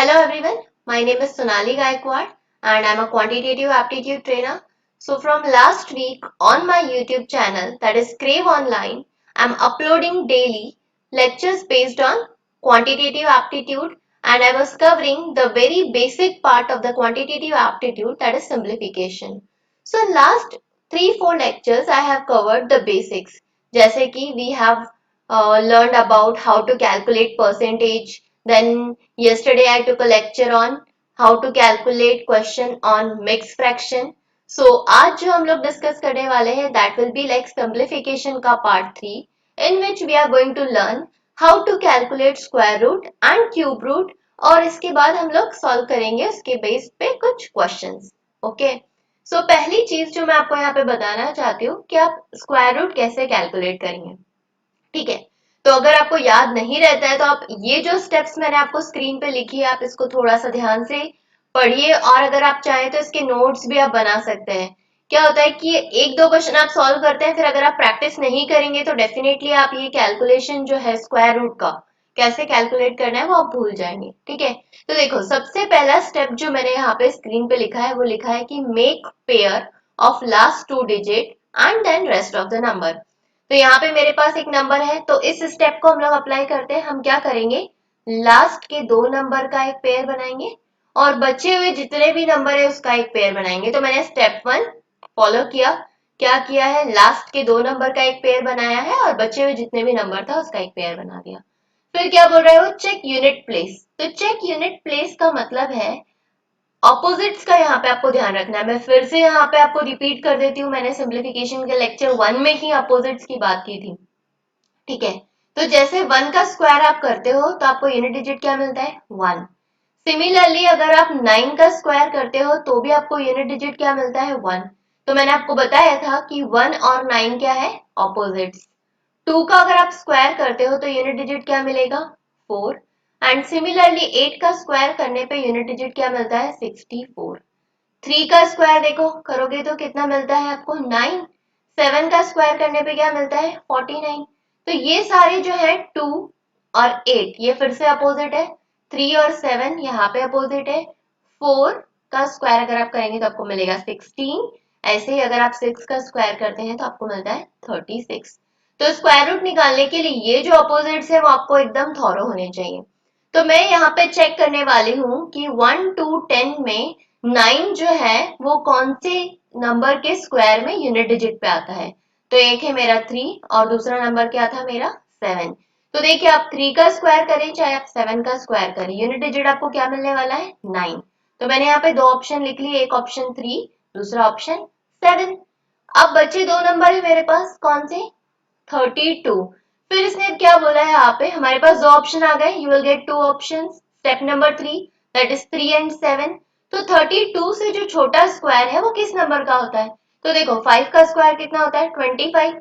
Hello everyone, my name is Sonali Gaikwad and I'm a quantitative aptitude trainer. So from last week on my YouTube channel, that is Crave Online, I'm uploading daily lectures based on quantitative aptitude, and I was covering the very basic part of the quantitative aptitude, that is simplification. So in last 3-4 lectures I have covered the basics. जैसे कि we have learned about how to calculate percentage. Then yesterday I took a lecture on how to calculate question on mixed fraction. So आज जो हम लोग discuss करने वाले हैं that will be like simplification का part 3, in which we are going to learn how to calculate square root and cube root, और इसके बाद हम लोग solve करेंगे उसके base पे कुछ questions. Okay. So पहली चीज जो मैं आपको यहाँ पे बताना चाहती हूँ कि आप square root कैसे calculate करेंगे. ठीक है. तो अगर आपको याद नहीं रहता है तो आप ये जो स्टेप्स मैंने आपको स्क्रीन पे लिखी है आप इसको थोड़ा सा ध्यान से पढ़िए, और अगर आप चाहें तो इसके नोट्स भी आप बना सकते हैं. क्या होता है कि एक दो क्वेश्चन आप सॉल्व करते हैं, फिर अगर आप प्रैक्टिस नहीं करेंगे तो डेफिनेटली आप ये कैलकुलेशन जो है स्क्वायर रूट का कैसे कैलकुलेट करना है वो आप भूल जाएंगे. ठीक है. तो देखो, सबसे पहला स्टेप जो मैंने यहाँ पे स्क्रीन पे लिखा है वो लिखा है कि make pair of last 2 digit and then rest of the number. तो यहाँ पे मेरे पास एक नंबर है, तो इस स्टेप को हम लोग अप्लाई करते हैं. हम क्या करेंगे, लास्ट के 2 नंबर का एक पेयर बनाएंगे और बचे हुए जितने भी नंबर है उसका एक पेयर बनाएंगे. तो मैंने स्टेप 1 फॉलो किया. क्या किया है, लास्ट के 2 नंबर का एक पेयर बनाया है और बचे हुए जितने भी नंबर था उसका एक पेयर बना दिया. फिर क्या बोल रहा है वो, चेक यूनिट प्लेस. तो चेक यूनिट प्लेस का मतलब है ऑपोजिट्स का यहाँ पे आपको ध्यान रखना है. मैं फिर से यहाँ पे आपको रिपीट कर देती हूँ, मैंने सिंप्लीफिकेशन के लेक्चर 1 में ही अपोजिट्स की बात की थी. ठीक है. तो जैसे 1 का स्क्वायर आप करते हो तो आपको यूनिट डिजिट क्या मिलता है, 1. सिमिलरली अगर आप 9 का स्क्वायर करते हो तो भी आपको यूनिट डिजिट क्या मिलता है, 1. तो मैंने आपको बताया था कि 1 और 9 क्या है, ऑपोजिट्स. 2 का अगर आप स्क्वायर करते हो तो यूनिट डिजिट क्या मिलेगा, 4. एंड सिमिलरली 8 का स्क्वायर करने पे यूनिट डिजिट क्या मिलता है, 64. 3 का स्क्वायर देखो करोगे तो कितना मिलता है आपको, 9. 7 का स्क्वायर करने पे क्या मिलता है, 49. तो ये सारे जो है 2 और 8 ये फिर से अपोजिट है. 3 और 7 यहाँ पे अपोजिट है. 4 का स्क्वायर अगर आप करेंगे तो आपको मिलेगा 16. ऐसे ही अगर आप 6 का स्क्वायर करते हैं तो आपको मिलता है 36. तो स्क्वायर रूट निकालने के लिए ये जो अपोजिट्स है वो आपको एकदम थॉरो होने चाहिए. तो मैं यहाँ पे चेक करने वाली हूँ कि 1 to 10 में 9 जो है वो कौन से नंबर के स्क्वायर में यूनिट डिजिट पे आता है. तो एक है मेरा 3 और दूसरा नंबर क्या था मेरा, 7. तो देखिए, आप 3 का स्क्वायर करें चाहे आप 7 का स्क्वायर करें, यूनिट डिजिट आपको क्या मिलने वाला है, 9. तो मैंने यहाँ पे 2 ऑप्शन लिख लिए, एक ऑप्शन 3, दूसरा ऑप्शन 7. अब बचे 2 नंबर है मेरे पास, कौन से, 32. फिर इसने क्या बोला है, यहाँ पे हमारे पास 2 ऑप्शन आ गए, you will get 2 options. Step number 3, that is 3 and 7. तो 32 से जो छोटा स्क्वायर है वो किस नंबर का होता है. तो देखो, 5 का स्क्वायर कितना होता है, 25.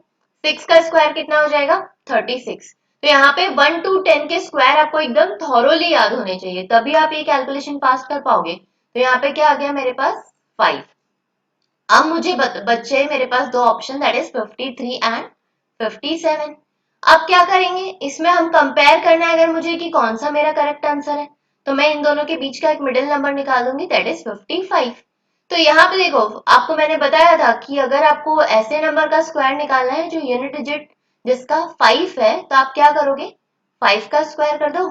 6 का स्क्वायर कितना हो जाएगा, 36. तो यहाँ पे 1 to 10 के स्क्वायर आपको एकदम थॉरोली याद होने चाहिए, तभी आप ये कैलकुलेशन पास कर पाओगे. तो यहाँ पे क्या आ गया मेरे पास, 5. अब मुझे बच्चे मेरे पास 2 ऑप्शन, दैट इज 53 एंड 57. अब क्या करेंगे, इसमें हम कंपेयर करना है अगर मुझे कि कौन सा मेरा करेक्ट आंसर है, तो मैं इन दोनों के बीच का एक मिडिल नंबर निकालूंगी, दैट इज 55. तो यहाँ पे देखो, आपको मैंने बताया था कि अगर आपको ऐसे नंबर का स्क्वायर निकालना है जो यूनिट डिजिट जिसका 5 है, तो आप क्या करोगे, 5 का स्क्वायर कर दो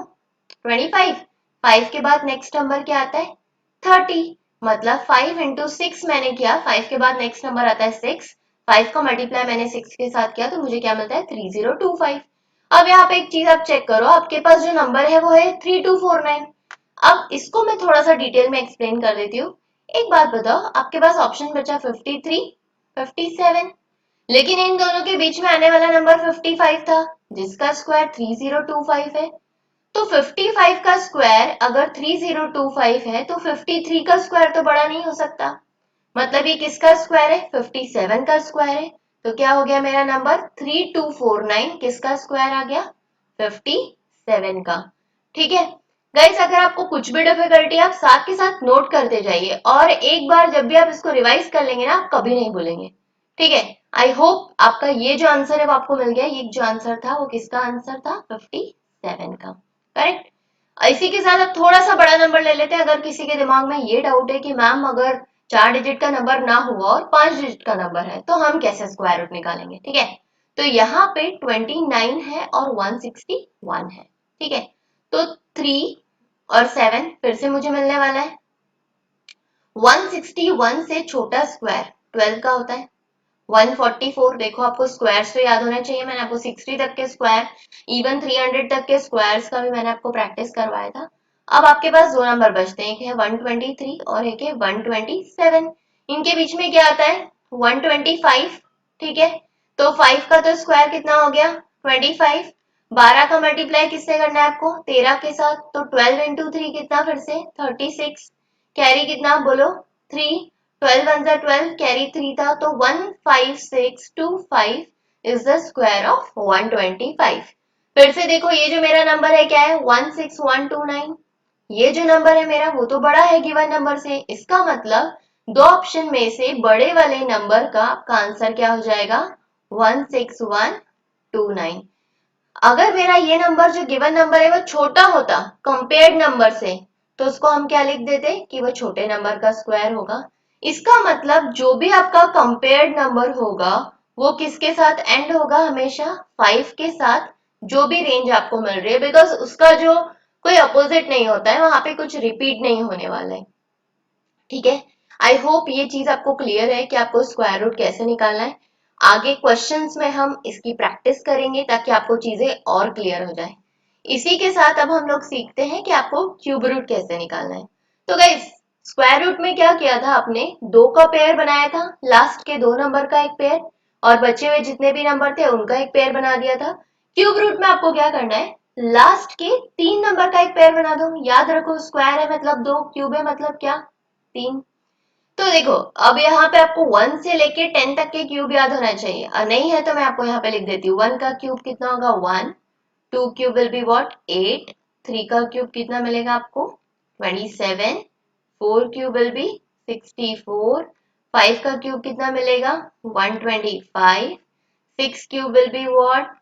25. 5 के बाद नेक्स्ट नंबर क्या आता है, 30. मतलब 5 into 6 मैंने किया, 5 के बाद नेक्स्ट नंबर आता है 6. 5 का मल्टीप्लाई मैंने 6 के साथ किया तो मुझे क्या मिलता है, 3025. अब यहाँ पे एक चीज आप चेक करो, आपके पास जो नंबर है वो है 3249. अब इसको मैं थोड़ा सा डिटेल में एक्सप्लेन कर देती हूँ. एक बात बताओ, आपके पास ऑप्शन बचा 53, 57, लेकिन इन दोनों के बीच में आने वाला नंबर 55 था जिसका स्क्वायर 3025 है. तो 55 का स्क्वायर अगर 3025 है तो 53 का स्क्वायर तो बड़ा नहीं हो सकता. मतलब ये किसका स्क्वायर है, 57 का स्क्वायर है. तो क्या हो गया मेरा नंबर, 3249 किसका स्क्वायर आ गया, 57 का. ठीक है गाइस, अगर आपको कुछ भी डिफिकल्टी आप साथ के साथ नोट करते जाइए, और एक बार जब भी आप इसको रिवाइज कर लेंगे ना आप कभी नहीं भूलेंगे. ठीक है. आई होप आपका ये जो आंसर है वो आपको मिल गया. ये जो आंसर था वो किसका आंसर था, 57 का. करेक्ट. इसी के साथ अब थोड़ा सा बड़ा नंबर ले लेते हैं। अगर किसी के दिमाग में ये डाउट है कि मैम अगर 4 डिजिट का नंबर ना हुआ और 5 डिजिट का नंबर है तो हम कैसे स्क्वायर रूट निकालेंगे, ठीक है। तो यहाँ पे 29 है और 161 है, ठीक है। तो 3 और 7 फिर से मुझे मिलने वाला है। 161 से छोटा स्क्वायर 12 का होता है। 144, देखो आपको स्क्वायर्स तो याद होना चाहिए, मैंने आपको 60 तक के स्क्वायर, इवन 300 तक के स्क्वायर्स का भी मैंने आपको प्रैक्टिस करवाया था। अब आपके पास दो नंबर बचते हैं, एक है 123 और एक है 127। इनके बीच में क्या आता है 125, ठीक है। तो 5 का तो स्क्वायर कितना हो गया 25। 12 का मल्टीप्लाई किससे करना है आपको 13 के साथ, तो 12 इंटू 3 कितना, फिर से 36। कैरी कितना बोलो 3, 12 वन जा 12, कैरी 3 था, तो 15625 इज द स्क्वायर ऑफ 125। फिर से देखो ये जो मेरा नंबर है क्या है 16129। ये जो नंबर है मेरा वो तो बड़ा है गिवन नंबर से, इसका मतलब दो ऑप्शन में से बड़े वाले नंबर का आपका आंसर क्या हो जाएगा 16129। अगर मेरा ये नंबर जो गिवन नंबर है वो छोटा होता कंपेयर्ड नंबर से, तो उसको हम क्या लिख देते कि वो छोटे नंबर का स्क्वायर होगा। इसका मतलब जो भी आपका कंपेयर्ड नंबर होगा वो किसके साथ एंड होगा हमेशा 5 के साथ, जो भी रेंज आपको मिल रही है, बिकॉज उसका जो कोई अपोजिट नहीं होता है, वहां पे कुछ रिपीट नहीं होने वाला है, ठीक है। आई होप ये चीज आपको क्लियर है कि आपको स्क्वायर रूट कैसे निकालना है। आगे क्वेश्चंस में हम इसकी प्रैक्टिस करेंगे ताकि आपको चीजें और क्लियर हो जाए। इसी के साथ अब हम लोग सीखते हैं कि आपको क्यूब रूट कैसे निकालना है। तो गाइस स्क्वायर रूट में क्या किया था, आपने दो का पेयर बनाया था, लास्ट के दो नंबर का एक पेयर और बचे हुए जितने भी नंबर थे उनका एक पेयर बना दिया था। क्यूब रूट में आपको क्या करना है, लास्ट के 3 नंबर का एक पेयर बना दो। याद रखो स्क्वायर है मतलब 2, क्यूब है मतलब क्या 3। तो देखो अब यहाँ पे आपको 1 से लेके 10 तक के क्यूब याद होना चाहिए, और नहीं है तो मैं आपको यहाँ पे लिख देती हूँ। 1 का क्यूब कितना होगा 1, 2 क्यूब विल बी व्हाट 8, 3 का क्यूब कितना मिलेगा आपको 27, 4 क्यूब विल बी 64, 5 का क्यूब कितना मिलेगा 125, 6 क्यूब विल बी व्हाट,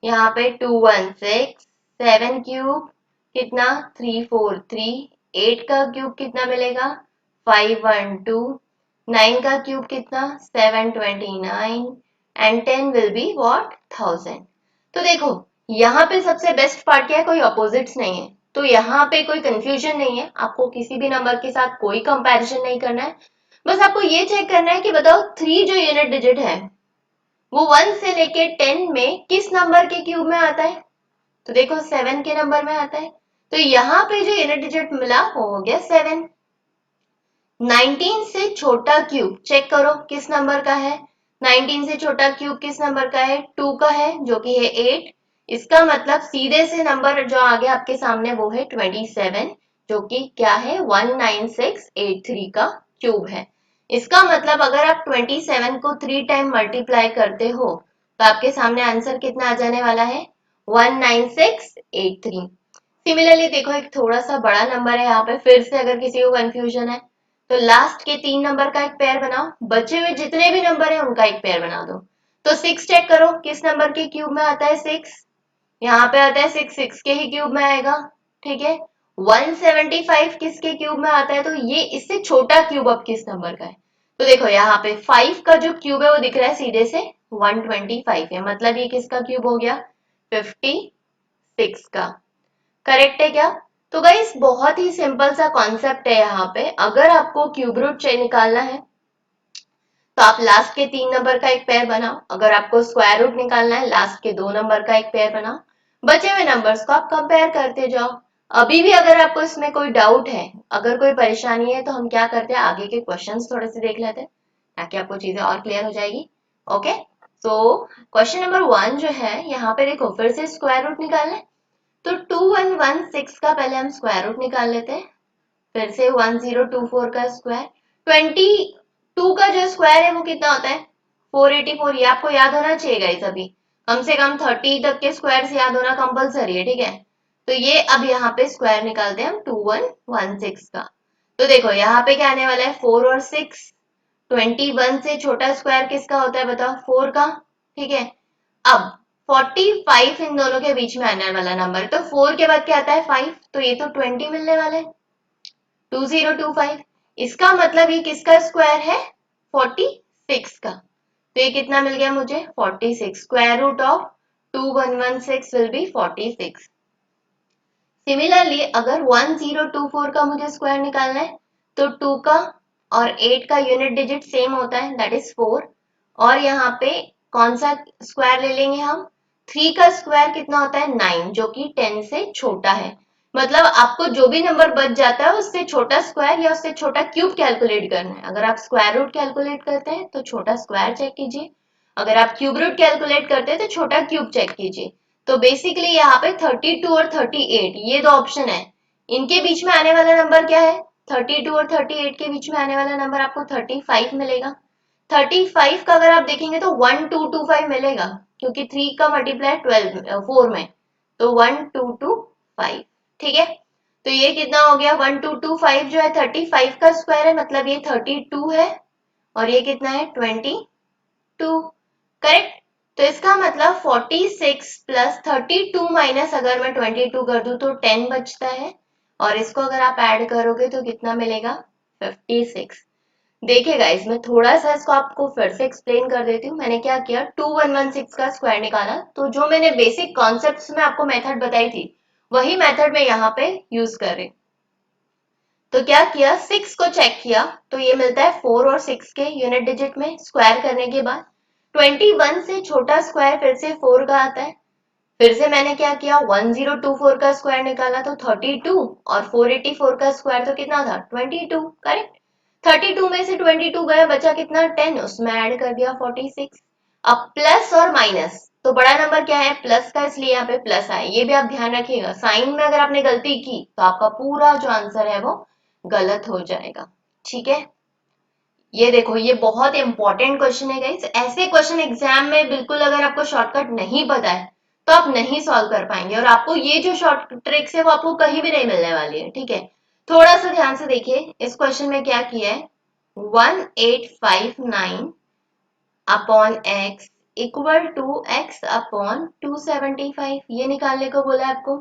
यहाँ पे 216, 7 क्यूब कितना 343, 8 का क्यूब कितना मिलेगा 512, 9 का क्यूब कितना 729 एंड 10 विल बी व्हाट 1000। तो देखो यहाँ पे सबसे बेस्ट पार्ट क्या है, कोई अपोजिट्स नहीं है, तो यहाँ पे कोई कंफ्यूजन नहीं है, आपको किसी भी नंबर के साथ कोई कंपैरिजन नहीं करना है। बस आपको ये चेक करना है कि बताओ 3 जो यूनिट डिजिट है वो 1 से लेके 10 में किस नंबर के क्यूब में आता है, तो देखो 7 के नंबर में आता है। तो यहाँ पे जो यूनिट डिजिट मिला वो हो गया 7। 19 से छोटा क्यूब चेक करो किस नंबर का है, 19 से छोटा क्यूब किस नंबर का है 2 का है जो कि है 8। इसका मतलब सीधे से नंबर जो आ गया आपके सामने वो है 27, जो कि क्या है 19683 का क्यूब है। इसका मतलब अगर आप 27 को 3 टाइम मल्टीप्लाई करते हो तो आपके सामने आंसर कितना आ जाने वाला है 19683। सिमिलरली देखो एक थोड़ा सा बड़ा नंबर है यहाँ पे, फिर से अगर किसी को कंफ्यूजन है तो लास्ट के 3 नंबर का एक पेयर बनाओ, बचे हुए जितने भी नंबर है उनका एक पेयर बना दो। तो 6 चेक करो किस नंबर के क्यूब में आता है 6, यहाँ पे आता है 6, 6 के ही क्यूब में आएगा, ठीक है। 175 किसके क्यूब में आता है, तो ये इससे छोटा क्यूब अब किस नंबर का है, तो देखो यहाँ पे 5 का जो क्यूब है वो दिख रहा है सीधे से 125 है, मतलब ये किसका क्यूब हो गया 56 का। करेक्ट है क्या। तो गाइस बहुत ही सिंपल सा कॉन्सेप्ट है यहाँ पे, अगर आपको क्यूब रूट निकालना है तो आप लास्ट के 3 नंबर का एक पेयर बनाओ, अगर आपको स्क्वायर रूट निकालना है लास्ट के 2 नंबर का एक पेयर बनाओ, बचे हुए नंबर्स को आप कंपेयर करते जाओ। अभी भी अगर आपको इसमें कोई डाउट है, अगर कोई परेशानी है, तो हम क्या करते हैं आगे के क्वेश्चंस थोड़े से देख लेते हैं ताकि आपको चीजें और क्लियर हो जाएगी। ओके, सो क्वेश्चन नंबर 1 जो है यहाँ पे देखो फिर से स्क्वायर रूट निकालना है, तो 2116 का पहले हम स्क्वायर रूट निकाल लेते हैं। फिर से 1024 का स्क्वायर, 22 का जो स्क्वायर है वो कितना होता है 484। ये आपको याद होना चाहिए गाइस, अभी कम से कम 30 तक के स्क्वायर से याद होना कंपलसरी है, ठीक है। तो ये अब यहाँ पे स्क्वायर निकालते हैं हम 2116 का। तो देखो यहाँ पे क्या आने वाला है 4 और 6, 21 से छोटा स्क्वायर किसका होता है बताओ 4 का, ठीक है। अब 45 इन दोनों के बीच में आने वाला नंबर, तो 4 के बाद क्या आता है 5, तो ये तो 20 मिलने वाला है, 2025। इसका मतलब ये किसका स्क्वायर है, 46 का। तो ये कितना मिल गया मुझे, 46। Square root of 2116 will be 46। Similarly अगर 1024 का मुझे स्क्वायर निकालना है, तो 2 का और 8 का यूनिट डिजिट सेम होता है, दैट इज 4। और यहाँ पे कौन सा स्क्वायर ले लेंगे हम, 3 का स्क्वायर कितना होता है 9, जो कि 10 से छोटा है। मतलब आपको जो भी नंबर बच जाता है उससे छोटा स्क्वायर या उससे छोटा क्यूब कैलकुलेट करना है। अगर आप स्क्वायर रूट कैलकुलेट करते हैं तो छोटा स्क्वायर चेक कीजिए, अगर आप क्यूब रूट कैलकुलेट करते हैं तो छोटा क्यूब चेक कीजिए। तो बेसिकली यहाँ पे 32 और 38 ये दो ऑप्शन है, इनके बीच में आने वाला नंबर क्या है, 32 और 38 के बीच में आने वाला नंबर आपको 35 मिलेगा। 35 का अगर आप देखेंगे तो 1225 मिलेगा, क्योंकि 3 का मल्टीप्लाई 4 में, तो 1225। ठीक है, तो ये कितना हो गया, 1225 जो है 35 का स्क्वायर है, मतलब ये 32 है, और ये कितना है 22, करेक्ट। तो इसका मतलब 46 प्लस 32 माइनस अगर मैं 22 कर दूं तो 10 बचता है, और इसको अगर आप ऐड करोगे तो कितना मिलेगा, 56। देखिए गाइस, मैं थोड़ा सा इसको आपको फिर से एक्सप्लेन कर देती हूँ। मैंने क्या किया, 2116 का स्क्वायर निकाला, तो जो मैंने बेसिक कॉन्सेप्ट्स में आपको मेथड बताई थी वही मेथड मैं यहाँ पे यूज कर रही। तो क्या किया, 6 को चेक किया, तो ये मिलता है 4 और 6 के यूनिट डिजिट में स्क्वायर करने के बाद 21 से छोटा स्क्वायर फिर से 4 का आता है। फिर से मैंने क्या किया, 1024 का स्क्वायर निकाला, तो 32, और 484 का स्क्वायर तो कितना था 22, करेक्ट। 32 में से 22 गया, बचा कितना 10, उसमें ऐड कर दिया 46। अब प्लस और माइनस, तो बड़ा नंबर क्या है प्लस का, इसलिए यहाँ पे प्लस आए, ये भी आप ध्यान रखिएगा। साइन में अगर आपने गलती की तो आपका पूरा जो आंसर है वो गलत हो जाएगा। ठीक है, ये देखो, ये बहुत इंपॉर्टेंट क्वेश्चन है गाइस। ऐसे क्वेश्चन एग्जाम में बिल्कुल अगर आपको शॉर्टकट नहीं पता है तो आप नहीं सॉल्व कर पाएंगे, और आपको ये जो शॉर्ट ट्रिक्स है वो आपको कहीं भी नहीं मिलने वाली है। ठीक है, थोड़ा सा ध्यान से देखिए, इस क्वेश्चन में क्या किया है, 1859 upon X equal to X upon 275, ये निकालने को बोला है आपको।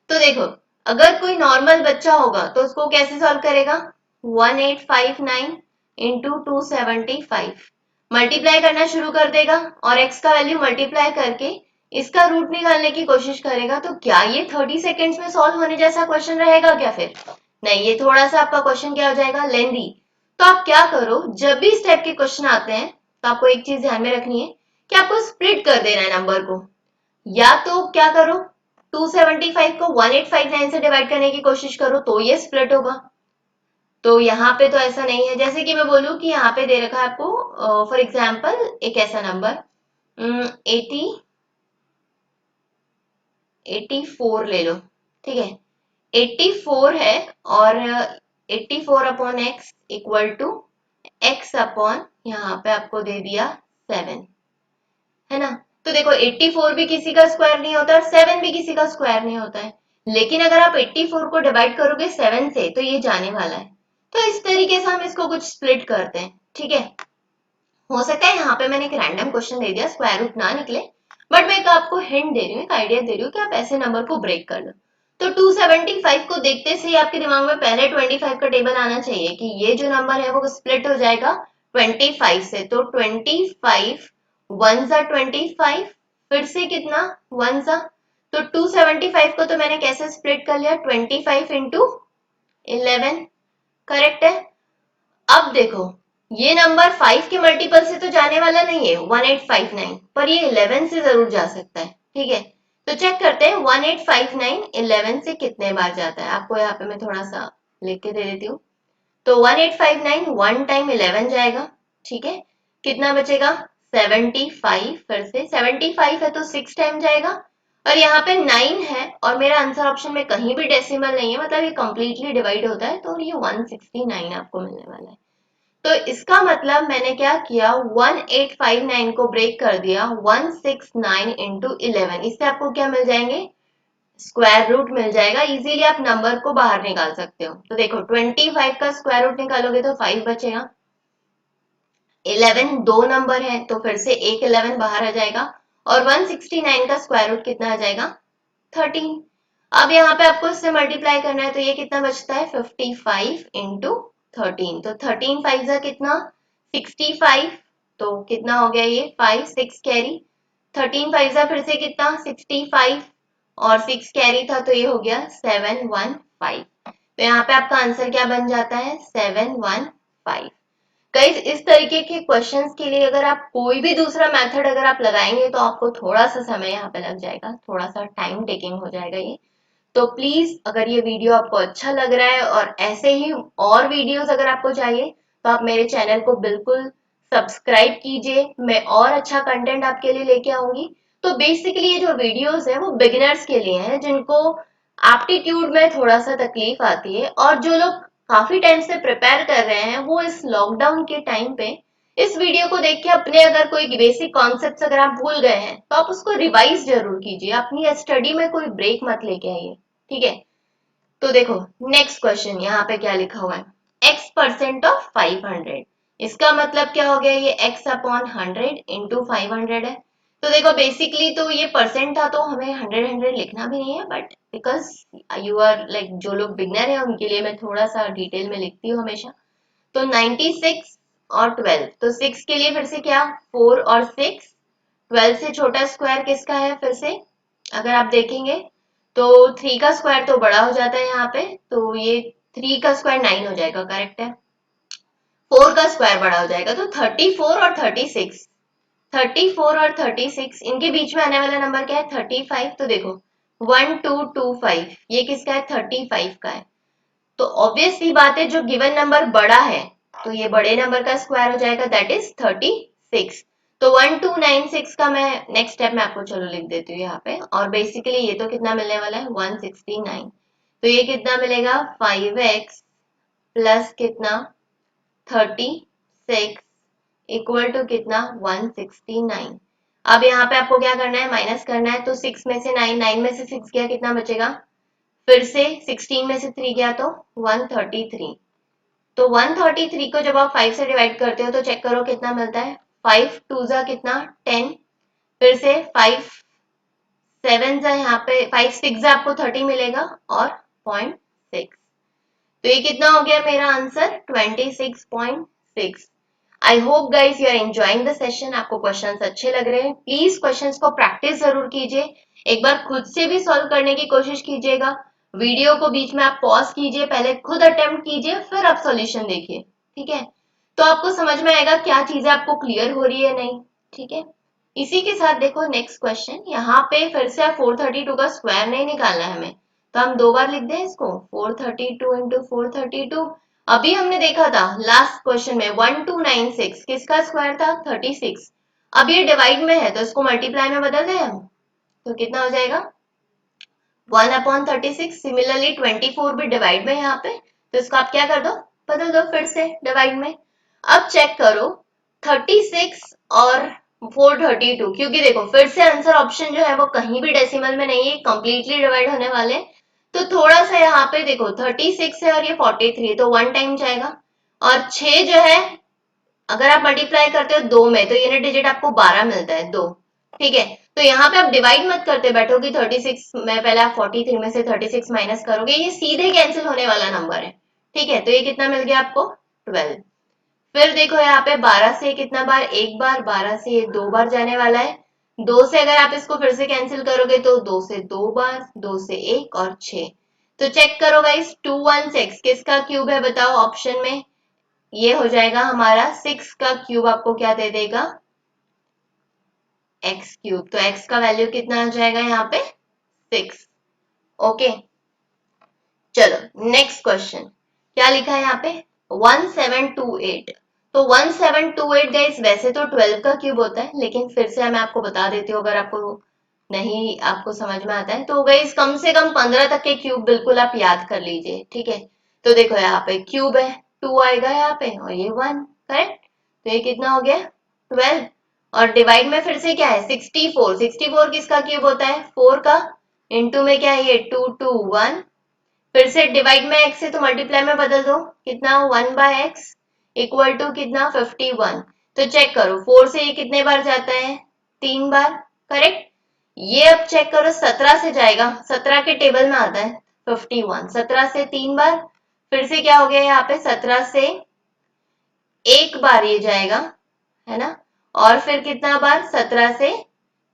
तो देखो, अगर कोई नॉर्मल बच्चा होगा तो उसको कैसे सॉल्व करेगा, 1859 इंटू 275 मल्टीप्लाई करना शुरू कर देगा, और x का वैल्यू मल्टीप्लाई करके इसका रूट निकालने की कोशिश करेगा। तो क्या ये 30 सेकेंड्स में सॉल्व होने जैसा क्वेश्चन रहेगा क्या, फिर नहीं, ये थोड़ा सा आपका क्वेश्चन क्या हो जाएगा, लेंदी। तो आप क्या करो, जब भी इस टाइप के क्वेश्चन आते हैं तो आपको एक चीज ध्यान में रखनी है कि आपको स्प्लिट कर देना है नंबर को। या तो क्या करो, 275 को 1859 से डिवाइड करने की कोशिश करो तो ये स्प्लिट होगा। तो यहाँ पे तो ऐसा नहीं है, जैसे कि मैं बोलूं कि यहाँ पे दे रखा है आपको फॉर एग्जाम्पल एक ऐसा नंबर 84 ले लो, ठीक है, 84 है, और 84 upon X equal to X upon यहाँ पे आपको दे दिया 7, है ना। तो देखो 84 भी किसी का स्क्वायर नहीं होता और 7 भी किसी का स्क्वायर नहीं होता है, लेकिन अगर आप 84 को डिवाइड करोगे 7 से तो ये जाने वाला है। तो इस तरीके से हम इसको कुछ स्प्लिट करते हैं। ठीक है, हो सकता है यहाँ पे मैंने एक रैंडम क्वेश्चन दे दिया, स्क्वायर रूट ना निकले, बट मैं एक आपको हिंट दे रही हूँ, एक आइडिया दे रही हूँ कि आप ऐसे नंबर को ब्रेक कर लो। तो 275 को देखते से ही आपके दिमाग में पहले 25 का टेबल आना चाहिए कि ये जो नंबर है वो स्प्लिट हो जाएगा 25 से। तो 25 वन जा 25, फिर से कितना वन जा, तो 275 को तो मैंने कैसे स्प्लिट कर लिया, 25 इंटू 11, करेक्ट है। अब देखो, ये नंबर 5 के मल्टीपल से तो जाने वाला नहीं है 1859, पर ये 11 से जरूर जा सकता है। ठीक है, तो चेक करते हैं 1859 11 से कितने बार जाता है। आपको यहाँ पे मैं थोड़ा सा लिख के दे देती हूँ। तो 1859 1 टाइम 11 जाएगा, ठीक है, कितना बचेगा 75, फिर से 75 है तो 6 टाइम जाएगा, और यहाँ पे 9 है, और मेरा आंसर ऑप्शन में कहीं भी डेसिमल नहीं है, मतलब ये कंप्लीटली डिवाइड होता है, तो ये 169 आपको मिलने वाला है। तो इसका मतलब मैंने क्या किया, 1859 को ब्रेक कर दिया 169 इंटू 11, इससे आपको क्या मिल जाएंगे, स्क्वायर रूट मिल जाएगा। इजीली आप नंबर को बाहर निकाल सकते हो। तो देखो 25 का स्क्वायर रूट निकालोगे तो 5 बचेगा, 11 दो नंबर है तो फिर से एक 11 बाहर आ जाएगा, और 169 का स्क्वायर रूट कितना आ जाएगा 13। अब यहाँ पे आपको इससे मल्टीप्लाई करना है तो ये कितना बचता है 55 इंटू 13। तो 13 फाइव जा कितना 65। तो कितना हो गया ये 5 6 कैरी 13 फाइव जा फिर से कितना 65 और 6 कैरी था तो ये हो गया 715। तो यहाँ पे आपका आंसर क्या बन जाता है 715। गाइस इस तरीके के क्वेश्चंस के लिए अगर आप कोई भी दूसरा मेथड अगर आप लगाएंगे तो आपको थोड़ा सा समय यहाँ पे लग जाएगा, थोड़ा सा टाइम टेकिंग हो जाएगा ये। तो प्लीज अगर ये वीडियो आपको अच्छा लग रहा है और ऐसे ही और वीडियोस अगर आपको चाहिए तो आप मेरे चैनल को बिल्कुल सब्सक्राइब कीजिए, मैं और अच्छा कंटेंट आपके लिए लेके आऊंगी। तो बेसिकली ये जो वीडियोस है वो बिगिनर्स के लिए हैं जिनको एप्टीट्यूड में थोड़ा सा तकलीफ आती है और जो लोग काफी टाइम से प्रिपेयर कर रहे हैं वो इस लॉकडाउन के टाइम पे इस वीडियो को देख के अपने अगर कोई बेसिक कॉन्सेप्ट्स अगर आप भूल गए हैं तो आप उसको रिवाइज जरूर कीजिए, अपनी स्टडी में कोई ब्रेक मत लेके आइए, ठीक है। तो देखो नेक्स्ट क्वेश्चन यहाँ पे क्या लिखा हुआ है x% ऑफ 500। इसका मतलब क्या हो गया ये x अपॉन 100 इंटू 500 है। तो देखो बेसिकली तो ये परसेंट था तो हमें 100 लिखना भी नहीं है, but because you are like जो लोग बिगनर है उनके लिए मैं थोड़ा सा डिटेल में लिखती हूँ हमेशा। तो 96 और 12 तो 6 के लिए फिर से क्या 4 और 6, 12 से छोटा स्क्वायर किसका है फिर से अगर आप देखेंगे तो 3 का स्क्वायर तो बड़ा हो जाता है यहाँ पे, तो ये 3 का स्क्वायर 9 हो जाएगा, करेक्ट है। 4 का स्क्वायर बड़ा हो जाएगा तो 34 और 36, 34 और 36 इनके बीच में आने वाला नंबर क्या है 35। तो देखो 1225 ये किसका है 35 का है। तो ऑब्वियस सी बात है जो गिवन नंबर बड़ा है तो ये बड़े नंबर का स्क्वायर हो जाएगा दैट इज 36। तो 1296 का मैं नेक्स्ट स्टेप में आपको चलो लिख देती हूँ यहाँ पे। और बेसिकली ये तो कितना मिलने वाला है 169। तो ये कितना मिलेगा 5x प्लस कितना 36 इक्वल टू कितना 169। अब यहाँ पे आपको क्या करना है माइनस करना है। तो 6 में से 9, 9 में से 6 गया कितना बचेगा, फिर से 16 में से 3 गया तो 133। तो 133 को जब आप 5 से डिवाइड करते हो तो चेक करो कितना मिलता है 5 टू जा कितना 10, फिर से 5 7 जा यहाँ पे 5 6 जा आपको 30 मिलेगा और 0.6। तो ये कितना हो गया मेरा answer 26.6। I hope guys you are enjoying the session, आपको क्वेश्चंस अच्छे लग रहे हैं। प्लीज क्वेश्चंस को प्रैक्टिस जरूर कीजिए, एक बार खुद से भी सॉल्व करने की कोशिश कीजिएगा। वीडियो को बीच में आप पॉज कीजिए, पहले खुद अटेम्प्ट कीजिए फिर आप सॉल्यूशन देखिए, ठीक है। तो आपको समझ में आएगा क्या चीजें आपको क्लियर हो रही है नहीं, ठीक है। इसी के साथ देखो नेक्स्ट क्वेश्चन, यहाँ पे फिर से 432 का स्क्वायर नहीं निकालना है हमें, तो हम दो बार लिख दें इसको 432 इंटू 432। अभी हमने देखा था लास्ट क्वेश्चन में 1296 किसका स्क्वायर था 36। अब ये डिवाइड में है तो इसको मल्टीप्लाई में बदल दें हम, तो कितना हो जाएगा 1/36। सिमिलरली 24 भी डिवाइड में यहाँ पे, तो इसको आप क्या कर दो बदल दो फिर से डिवाइड में। अब चेक करो 36 और 432, क्योंकि देखो फिर से आंसर ऑप्शन जो है वो कहीं भी डेसिमल में नहीं है, कंप्लीटली डिवाइड होने वाले। तो थोड़ा सा यहाँ पे देखो 36 है और ये 43 तो 1 टाइम जाएगा। और 6 जो है अगर आप मल्टीप्लाई करते हो 2 में तो यूनिट डिजिट आपको 12 मिलता है 2, ठीक है। तो यहाँ पे आप डिवाइड मत करते बैठोगे 36 में, पहले आप 43 में से 36 माइनस करोगे, ये सीधे कैंसिल होने वाला नंबर है, ठीक है। तो ये कितना मिल गया आपको 12। फिर देखो यहाँ पे 12 से कितना बार एक बार, 12 से ये 2 बार जाने वाला है। 2 से अगर आप इसको फिर से कैंसिल करोगे तो 2 से 2 बार, 2 से 1 और 6। तो चेक करो गाइस 216 किसका क्यूब है बताओ ऑप्शन में, ये हो जाएगा हमारा 6 का क्यूब आपको क्या दे देगा x क्यूब। तो x का वैल्यू कितना आ जाएगा यहाँ पे 6। ओके चलो नेक्स्ट क्वेश्चन क्या लिखा है यहाँ पे 1728। तो 1728 गाइस वैसे तो 12 का क्यूब होता है, लेकिन फिर से मैं आपको बता देती हूँ अगर आपको नहीं आपको समझ में आता है तो गाइस कम से कम 15 तक के क्यूब बिल्कुल आप याद कर लीजिए, ठीक है। तो देखो यहाँ पे क्यूब है 2 आएगा यहाँ पे और ये 1, करेक्ट। तो ये कितना हो गया 12। और डिवाइड में फिर से क्या है 64, 64 किसका क्यूब होता है 4 का, इंटू में क्या है ये 2 2 1, फिर से डिवाइड में x से तो मल्टीप्लाई में बदल दो कितना 1/x इक्वल टू कितना 51। तो चेक करो 4 से ये कितने बार जाता है 3 बार, करेक्ट। ये अब चेक करो 17 से जाएगा, 17 के टेबल में आता है 51, 17 से 3 बार, फिर से क्या हो गया यहाँ पे 17 से एक बार ये जाएगा, है ना, और फिर कितना बार 17 से,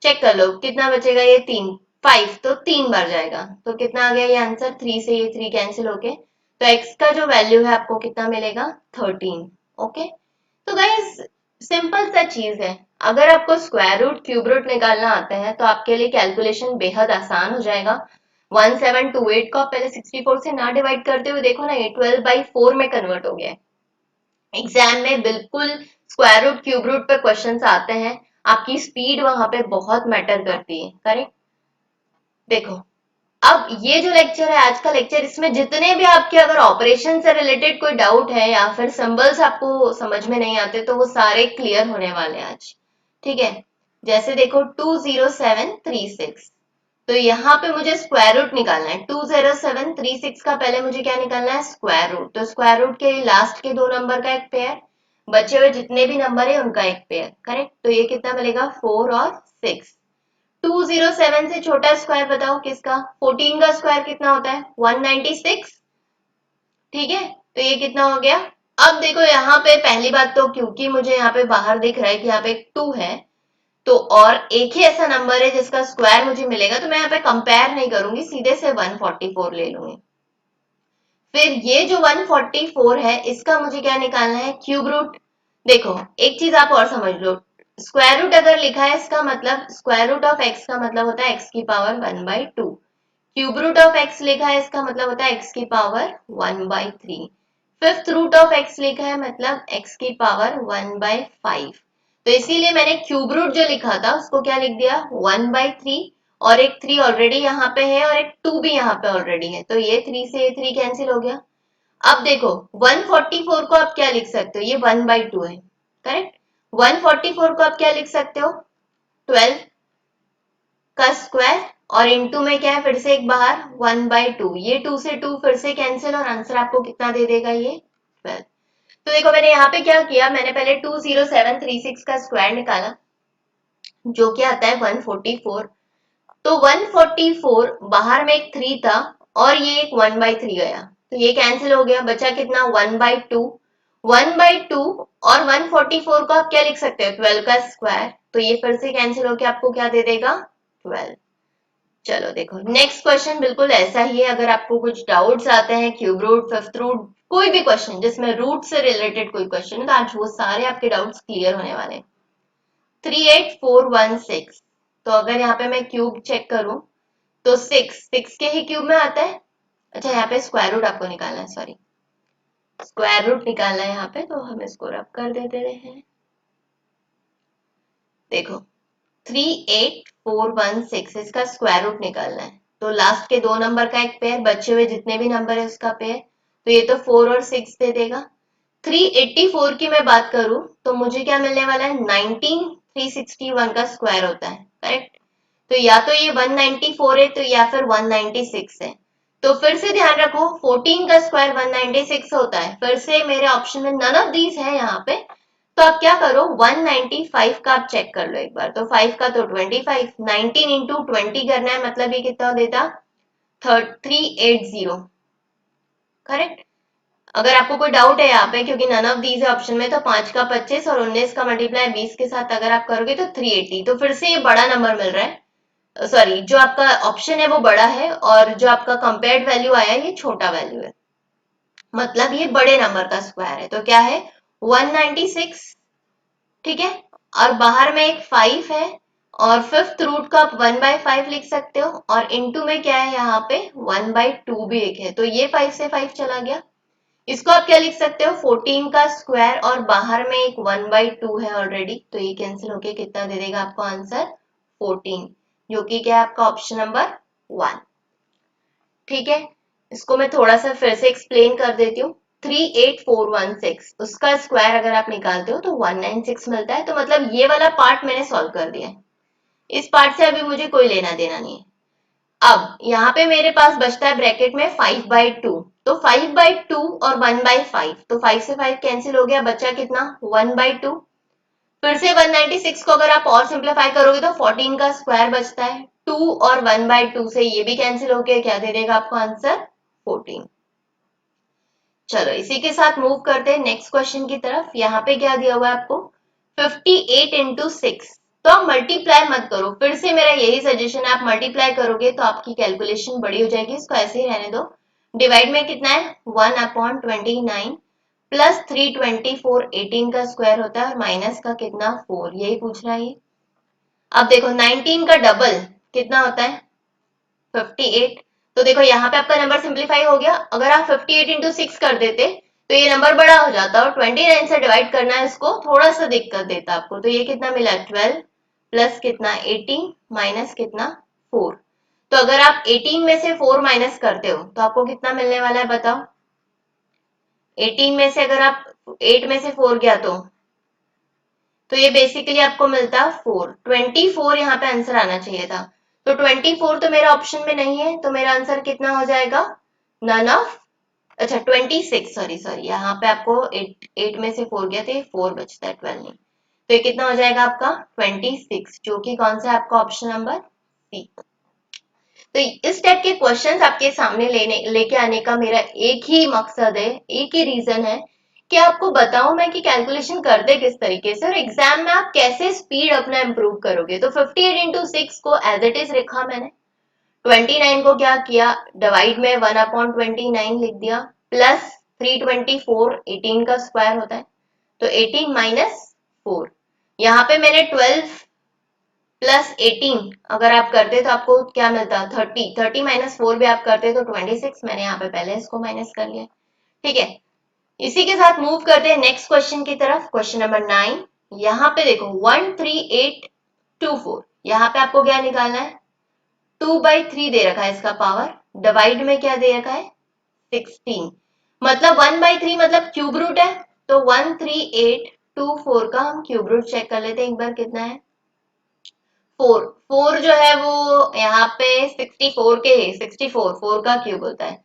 चेक कर लो कितना बचेगा, ये 3, 5 तो 3 बार जाएगा, तो कितना आ गया ये आंसर, 3 से ये 3 कैंसिल होके, तो x का जो वैल्यू है आपको कितना मिलेगा 13। ओके, तो गाइस सिंपल सा चीज है, अगर आपको स्क्वायर रूट क्यूब रूट निकालना आता है तो आपके लिए कैलकुलेशन बेहद आसान हो जाएगा। 1728 को आप पहले 64 से ना डिवाइड करते हुए देखो ना, ये 12/4 में कन्वर्ट हो गया है। एग्जाम में बिल्कुल स्क्वायर रूट क्यूब रूट पे क्वेश्चंस आते हैं, आपकी स्पीड वहां पे बहुत मैटर करती है, करेक्ट। देखो अब ये जो लेक्चर है आज का लेक्चर, इसमें जितने भी आपके अगर ऑपरेशन से रिलेटेड कोई डाउट है या फिर सिंबल्स आपको समझ में नहीं आते तो वो सारे क्लियर होने वाले हैं आज, ठीक है। जैसे देखो 20736, तो यहाँ पे मुझे स्क्वायर रूट निकालना है, 20736 का पहले मुझे क्या निकालना है स्क्वायर रूट, तो स्क्वायर रूट के लास्ट के दो नंबर का एक पेयर, बचे हुए जितने भी नंबर है उनका एक पेयर, करेक्ट। तो ये कितना मिलेगा 4 और 6। 207 से छोटा स्क्वायर बताओ किसका, 14 का स्क्वायर कितना होता है 196, ठीक है, तो ये कितना हो गया। अब देखो यहाँ पे पहली बात तो क्योंकि मुझे यहाँ पे बाहर दिख रहा है कि यहाँ पे एक 2 है, तो और एक ही ऐसा नंबर है जिसका स्क्वायर मुझे मिलेगा, तो मैं यहाँ पे कंपेयर नहीं करूंगी, सीधे से 144 ले लूंगी। फिर ये जो 144 है इसका मुझे क्या निकालना है क्यूब रूट। देखो एक चीज आप और समझ लो, स्क्वायर रूट अगर लिखा है इसका मतलब स्क्वायर रूट ऑफ एक्स का मतलब होता है एक्स की power 1/2, cube root of x लिखा है इसका मतलब होता है एक्स की power 1/3, fifth root of x लिखा है मतलब एक्स की पावर 1/5, तो इसीलिए मैंने क्यूब रूट जो लिखा था उसको क्या लिख दिया 1/3, और एक 3 ऑलरेडी यहाँ पे है और एक 2 भी यहाँ पे ऑलरेडी है, तो ये 3 से ये 3 कैंसिल हो गया। अब देखो 144 को आप क्या लिख सकते हो, ये 1/2 है, करेक्ट। 144 को आप क्या लिख सकते हो 12 का स्क्वायर, और इनटू में क्या है फिर से एक बाहर 1/2, ये 2 से 2 फिर से कैंसिल, और आंसर आपको कितना दे देगा ये 12। तो देखो मैंने यहाँ पे क्या किया, मैंने पहले 20736 का स्क्वायर निकाला जो कि आता है 144, तो 144 बाहर में एक 3 था और ये एक 1/3 गया, तो ये कैंसिल हो गया, बचा कितना 1/2, 1/2 और 144 को आप क्या लिख सकते हो 12 का स्क्वायर, तो ये फिर से कैंसिल होके आपको क्या दे देगा 12। चलो देखो नेक्स्ट क्वेश्चन बिल्कुल ऐसा ही है, अगर आपको कुछ डाउट्स आते हैं क्यूब रूट फिफ्थ रूट कोई भी क्वेश्चन जिसमें रूट से रिलेटेड कोई क्वेश्चन है तो आज वो सारे आपके डाउट्स क्लियर होने वाले हैं। 38416, तो अगर यहाँ पे मैं क्यूब चेक करूं तो 6 के ही क्यूब में आता है। अच्छा यहाँ पे स्क्वायर रूट आपको निकालना है, सॉरी स्क्वायर रूट निकालना है यहाँ पे, तो हम इसको रब कर देते हैं। देखो 38416 इसका स्क्वायर रूट निकालना है, तो लास्ट के दो नंबर का एक पेयर, बचे हुए जितने भी नंबर है उसका पेयर, तो ये तो 4 और 6 दे देगा। 384 की मैं बात करूं तो मुझे क्या मिलने वाला है 19361 का स्क्वायर होता है, करेक्ट। तो या तो ये 194 है तो या फिर 196 है, तो फिर से ध्यान रखो 14 का स्क्वायर 196 होता है, फिर से मेरे ऑप्शन में नन ऑफ दीज है यहाँ पे, तो आप क्या करो 195 का आप चेक कर लो एक बार, तो 5 का तो 25, 19 इंटू 20 करना है, मतलब ये कितना देता 380, करेक्ट। अगर आपको कोई डाउट है यहाँ पे क्योंकि नन ऑफ दीज है ऑप्शन में, तो 5 का 25 और 19 का मल्टीप्लाई 20 के साथ अगर आप करोगे तो 380, तो फिर से ये बड़ा नंबर मिल रहा है, सॉरी जो आपका ऑप्शन है वो बड़ा है और जो आपका कंपेयर्ड वैल्यू आया ये छोटा वैल्यू है, मतलब ये बड़े नंबर का स्क्वायर है, तो क्या है 196, ठीक है। और बाहर में एक 5 है और फिफ्थ रूट का आप 1/5 लिख सकते हो, और इनटू में क्या है यहाँ पे 1/2 भी एक है, तो ये 5 से 5 चला गया, इसको आप क्या लिख सकते हो 14 का स्क्वायर, और बाहर में एक 1/2 है ऑलरेडी, तो ये कैंसिल होके कितना दे देगा आपको आंसर 14, जो कि क्या है आपका ऑप्शन नंबर 1, ठीक है। इसको मैं थोड़ा सा फिर से एक्सप्लेन कर देती हूँ। 38416 उसका स्क्वायर अगर आप निकालते हो तो 196 मिलता है, तो मतलब ये वाला पार्ट मैंने सॉल्व कर दिया है, इस पार्ट से अभी मुझे कोई लेना देना नहीं है। अब यहाँ पे मेरे पास बचता है ब्रैकेट में 5/2, तो 5/2 और 1/5, तो 5 से 5 कैंसिल हो गया, बचा कितना 1/2, फिर से 196 को अगर आप और सिंप्लीफाई करोगे तो 14 का स्क्वायर बचता है, 2 और 1/2 से ये भी कैंसिल हो गया, क्या दे देगा आपको आंसर 14। चलो इसी के साथ मूव करते हैं नेक्स्ट क्वेश्चन की तरफ। यहाँ पे क्या दिया हुआ है आपको 58 इंटू 6। तो आप मल्टीप्लाई मत करो, फिर से मेरा यही सजेशन है, आप मल्टीप्लाई करोगे तो आपकी कैलकुलेशन बड़ी हो जाएगी, इसको ऐसे ही रहने दो। डिवाइड में कितना है 1/29 प्लस 324, 18 का स्क्वायर होता है और माइनस का कितना 4, यही पूछ रहा है ये। अब देखो 19 का डबल कितना होता है 58। तो देखो यहाँ पे आपका नंबर सिंप्लीफाई हो गया, अगर आप 58 इंटू 6 कर देते तो ये नंबर बड़ा हो जाता और 29 से डिवाइड करना है इसको थोड़ा सा दिक्कत देता आपको। तो ये कितना मिला 12 प्लस कितना 18 माइनस कितना 4। तो अगर आप 18 में से 4 माइनस करते हो तो आपको कितना मिलने वाला है बताओ। 18 में से अगर आप 8 में से 4 गया तो ये बेसिकली आपको मिलता 4। 24 यहाँ पे आंसर आना चाहिए था, तो 24 तो मेरा ऑप्शन में नहीं है, तो मेरा आंसर कितना हो जाएगा नन ऑफ, अच्छा 26, सॉरी सॉरी यहाँ पे आपको 8 में से 4 गया तो ये 4 बचता है, 12 नहीं। तो ये कितना हो जाएगा आपका 26, जो कि कौन सा आपका ऑप्शन नंबर सी। तो इस टाइप के क्वेश्चंस आपके सामने लेके आने का मेरा एक ही मकसद है, एक ही रीजन है कि आपको बताऊं मैं कि कैलकुलेशन करते किस तरीके से और एग्जाम में आप कैसे स्पीड अपना इंप्रूव करोगे। तो 58 इंटू 6 को एज इट इज लिखा मैंने, 29 को क्या किया डिवाइड में 1/29 लिख दिया, प्लस 324, 18 का स्क्वायर होता है तो 18 माइनस 4। यहाँ पे मैंने 12 प्लस 18 अगर आप करते तो आपको क्या मिलता 30, 30 माइनस 4 भी आप करते तो 26, मैंने यहाँ पे पहले इसको माइनस कर लिया। ठीक है, इसी के साथ मूव करते हैं नेक्स्ट क्वेश्चन की तरफ, क्वेश्चन नंबर 9। यहाँ पे देखो 13824, यहाँ पे आपको क्या निकालना है 2/3 दे रखा है इसका पावर, डिवाइड में क्या दे रखा है 16, मतलब 1/3 मतलब क्यूब रूट है, तो 13824 का हम क्यूब रूट चेक कर लेते हैं एक बार कितना है 4। 4 जो है वो यहाँ पे 64 के 64, 4 का क्यूब होता है।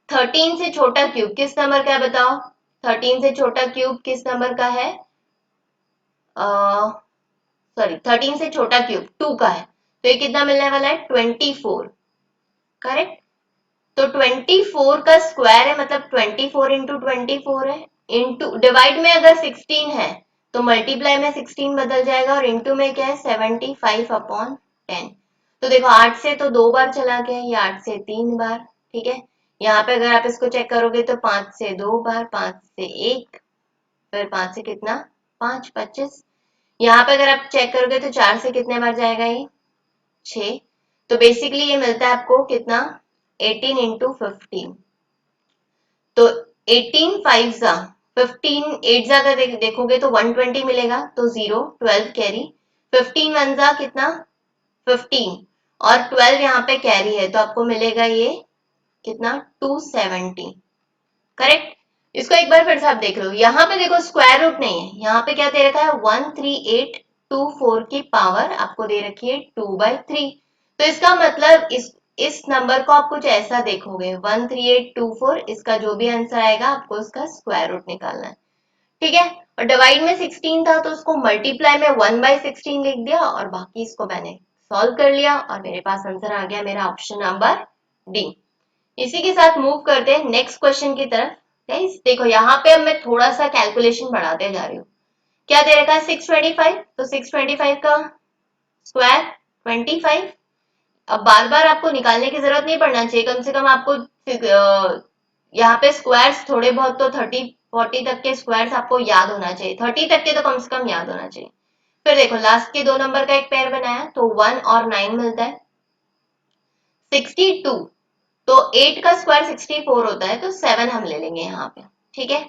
13 से छोटा क्यूब किस नंबर का है बताओ, 13 से छोटा क्यूब किस नंबर का है, सॉरी 13 से छोटा क्यूब 2 का है, तो ये कितना मिलने वाला है 24, करेक्ट। तो 24 का स्क्वायर है मतलब 24 इंटू 24 है, इंटू डिवाइड में अगर 16 है तो मल्टीप्लाई में 16 बदल जाएगा और इंटू में क्या है 75/10। तो देखो 8 से तो 2 बार चला गया, ये 8 से 3 बार, ठीक है। यहाँ पे अगर आप इसको चेक करोगे तो 5 से 2 बार, 5 से 1, फिर 5 से कितना 5, 25। यहाँ पे अगर आप चेक करोगे तो 4 से कितने बार जाएगा ये 6। तो बेसिकली ये मिलता है आपको कितना 18 इंटू 15। तो 18 5 जा 15, 8 जा का देखोगे तो 120 मिलेगा, तो 0 12 कैरी, 15 1 जा कितना 15 और 12 यहाँ पे कैरी है तो आपको मिलेगा ये कितना 270, करेक्ट। इसको एक बार फिर से आप देख लो, यहाँ पे देखो स्क्वायर रूट नहीं है, यहाँ पे क्या दे रखा है 13824 की पावर आपको दे रखी है 2/3। तो इसका मतलब इस नंबर को आप कुछ ऐसा देखोगे 13824, इसका जो भी आंसर आएगा आपको उसका स्क्वायर रूट निकालना है, ठीक है। और डिवाइड में 16 था तो उसको मल्टीप्लाई में 1/16 लिख दिया और बाकी इसको मैंने सॉल्व कर लिया और मेरे पास आंसर आ गया मेरा ऑप्शन नंबर डी। इसी के साथ मूव करते हैं नेक्स्ट क्वेश्चन की तरफ। गाइस देखो यहाँ पे अब मैं थोड़ा सा कैलकुलेशन बढ़ाते जा रही हूँ। क्या दे रखा है 625, तो 625 का स्क्वायर 25। अब बार बार आपको निकालने की जरूरत नहीं पड़ना चाहिए, कम से कम आपको यहाँ पे स्क्वायर्स थोड़े बहुत तो 30-40 तक के स्क्वायर्स आपको याद होना चाहिए, 30 तक के तो कम से कम याद होना चाहिए। फिर देखो लास्ट के दो नंबर का एक पेयर बनाया तो 1 और 9 मिलता है 62, तो 8 का स्क्वायर 64 होता है तो 7 हम ले लेंगे यहाँ पे, ठीक है।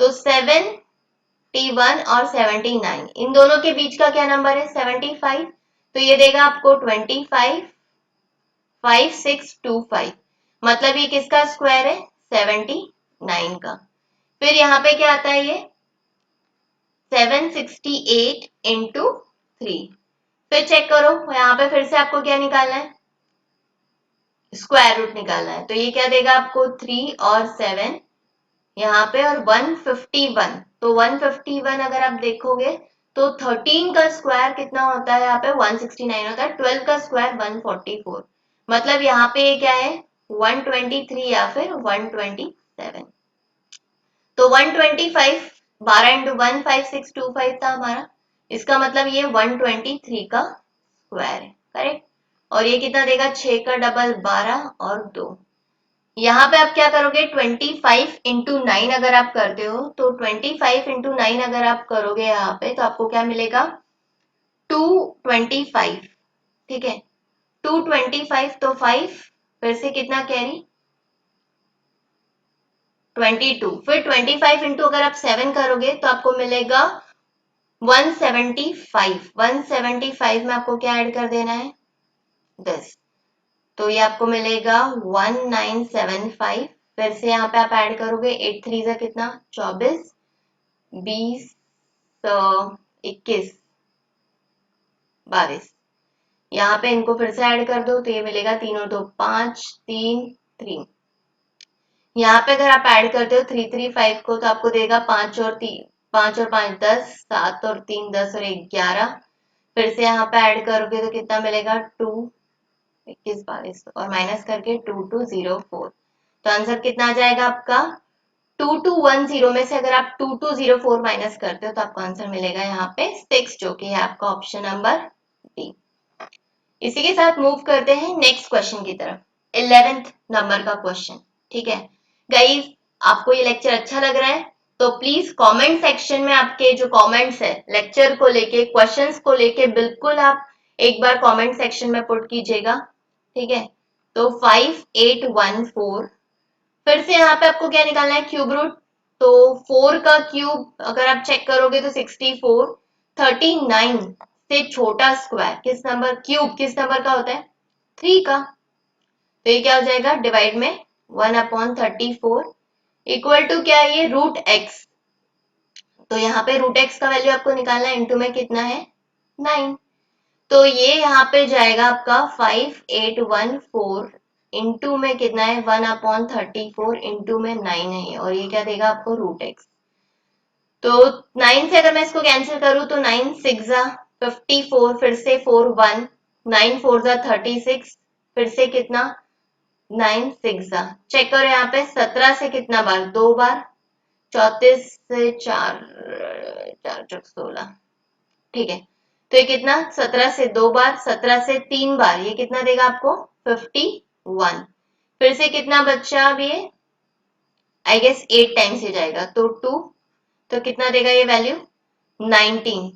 तो 71 और 79 इन दोनों के बीच का क्या नंबर है 75, तो ये देगा आपको 25 5625, मतलब ये किसका स्क्वायर है 79 का। फिर यहाँ पे क्या आता है ये 768 इंटू 3, फिर चेक करो यहाँ पे फिर से आपको क्या निकालना है स्क्वायर रूट निकालना है, तो ये क्या देगा आपको 3 और 7 यहाँ पे और 151, तो 151 अगर आप देखोगे तो 13 का स्क्वायर कितना होता है यहाँ पे 169 होता है, 12 का स्क्वायर 144, मतलब यहाँ पे ये क्या है 123 या फिर 127। तो 125 12 इंटू 15625 था हमारा, इसका मतलब ये 123 का स्क्वायर है, करेक्ट। और ये कितना देगा 6 का डबल 12 और 2। यहाँ पे आप क्या करोगे 25 इंटू 9 अगर आप करते हो तो 25 इंटू 9 अगर आप करोगे यहाँ पे तो आपको क्या मिलेगा 225, ठीक है 225, तो 5 फिर से कितना कैरी 22, फिर 25 इंटू अगर आप 7 करोगे तो आपको मिलेगा 175, 175 में आपको क्या ऐड कर देना है 10, तो ये आपको मिलेगा 1975। फिर से यहाँ पे आप ऐड करोगे 8 3 से कितना 24 20 21 22, यहाँ पे इनको फिर से ऐड कर दो तो ये मिलेगा तीनों तो 5 3 3। यहाँ पे अगर आप ऐड करते हो 335 को तो आपको देगा 5 और 3 5 और 5 10, 7 और 3 10 और 1 11। फिर से यहाँ पे ऐड करोगे तो कितना मिलेगा 2 21 22 और माइनस करके 2204, तो आंसर कितना आ जाएगा आपका 2210 में से अगर आप 2204 माइनस करते हो तो आपको आंसर मिलेगा यहाँ पे 6, जो कि है आपका ऑप्शन नंबर डी। इसी के साथ मूव करते हैं नेक्स्ट क्वेश्चन की तरफ, 11th नंबर का क्वेश्चन, ठीक है गाइस। आपको ये लेक्चर अच्छा लग रहा है तो प्लीज कमेंट सेक्शन में आपके जो कमेंट्स है लेक्चर को लेके क्वेश्चंस को लेके बिल्कुल आप एक बार कमेंट सेक्शन में पुट कीजिएगा, ठीक है। तो 5814, फिर से यहाँ पे आपको क्या निकालना है क्यूब रूट, तो 4 का क्यूब अगर आप चेक करोगे तो 64, 39 से छोटा स्क्वायर किस नंबर क्यूब किस नंबर का होता है 3 का, तो ये क्या हो जाएगा डिवाइड में 1/34 इक्वल टू क्या है ये रूट एक्स, तो यहाँ पे रूट एक्स का वैल्यू आपको निकालना है, इंटू में कितना है 9, तो ये यहाँ पे जाएगा आपका 5814 इंटू में कितना है 1/34 इंटू में 9 है और ये क्या देगा आपको रूट एक्स। तो 9 से अगर मैं इसको कैंसिल करूं तो 9 6 54, फिर से 4 1, 9 4 36, फिर से कितना 9 6 चेक करो यहाँ पे 17 से कितना बार 2 बार, 34 से 4 4 16, ठीक है। तो ये कितना 17 से 2 बार, 17 से 3 बार, ये कितना देगा आपको 51, फिर से कितना बच्चा अब ये आई गेस 8 टाइम्स ही जाएगा तो 2, तो कितना देगा ये वैल्यू 19।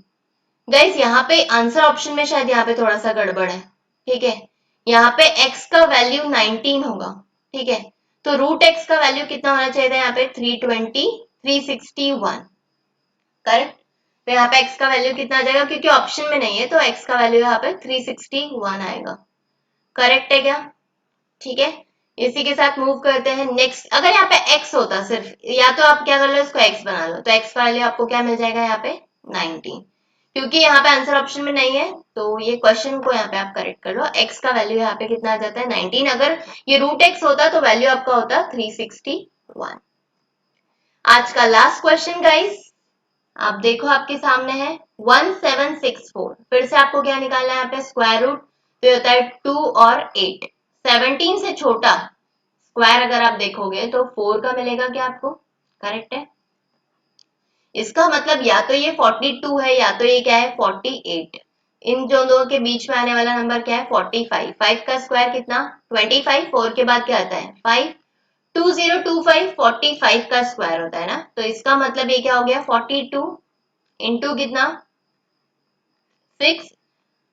गाइस यहाँ पे आंसर ऑप्शन में शायद यहाँ पे थोड़ा सा गड़बड़ है, ठीक है। यहाँ पे x का वैल्यू 19 होगा, ठीक है, तो रूट x का वैल्यू कितना होना चाहिए था यहाँ पे 320 361, करेक्ट। तो यहाँ पे x का वैल्यू कितना आ जाएगा क्योंकि ऑप्शन में नहीं है तो x का वैल्यू यहाँ पे 361 आएगा, करेक्ट है क्या, ठीक है। इसी के साथ मूव करते हैं नेक्स्ट, अगर यहाँ पे x होता सिर्फ, या तो आप क्या कर लो इसको x बना लो, तो x का वैल्यू आपको क्या मिल जाएगा यहाँ पे 19, क्योंकि यहाँ पे आंसर ऑप्शन में नहीं है तो ये क्वेश्चन को यहाँ पे आप करेक्ट कर लो, x का वैल्यू यहाँ पे कितना आ जाता है 19, अगर ये रूट x होता तो वैल्यू आपका होता 361। आज का लास्ट क्वेश्चन गाइस, आप देखो आपके सामने है 1764, फिर से आपको क्या निकालना है यहाँ पे स्क्वायर रूट, तो ये होता है 2 और 8, 17 से छोटा स्क्वायर अगर आप देखोगे तो 4 का मिलेगा क्या आपको, करेक्ट है। इसका मतलब या तो ये 42 है या तो ये क्या है 48, इन दोनों के बीच में आने वाला नंबर क्या है 45, 5 का स्क्वायर कितना 25, 4 के बाद क्या आता है 5, 2025 45 का स्क्वायर होता है ना, तो इसका मतलब ये क्या हो गया 42 इंटू कितना 6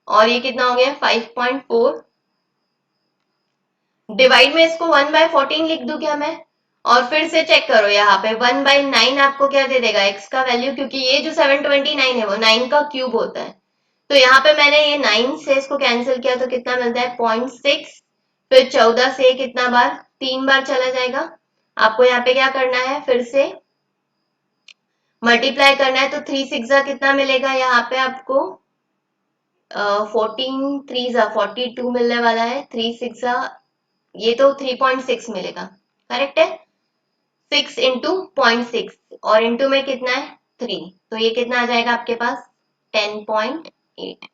और ये कितना हो गया 5.4, डिवाइड में इसको 1/14 लिख दूं क्या मैं, और फिर से चेक करो यहाँ पे 1/9 आपको क्या दे देगा x का वैल्यू, क्योंकि ये जो 729 है वो 9 का क्यूब होता है, तो यहाँ पे मैंने ये 9 से इसको कैंसिल किया तो कितना मिलता है 0.6, फिर 14 से कितना बार 3 बार चला जाएगा, आपको यहाँ पे क्या करना है फिर से मल्टीप्लाई करना है, तो 3 6 कितना मिलेगा यहाँ पे आपको 14 3 42 मिलने वाला है, 3 6 ये तो 3.6 मिलेगा, करेक्ट है, 6 इंटू 0.6 और इंटू में कितना है 3, तो ये कितना आ जाएगा आपके पास 10.8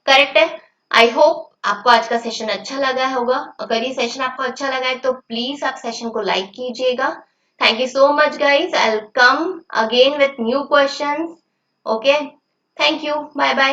करेक्ट है। आई होप आपको आज का सेशन अच्छा लगा होगा। अगर ये सेशन आपको अच्छा लगा है तो प्लीज आप सेशन को लाइक कीजिएगा। Thank you so much guys. I will come again with new questions. Okay, thank you, bye bye.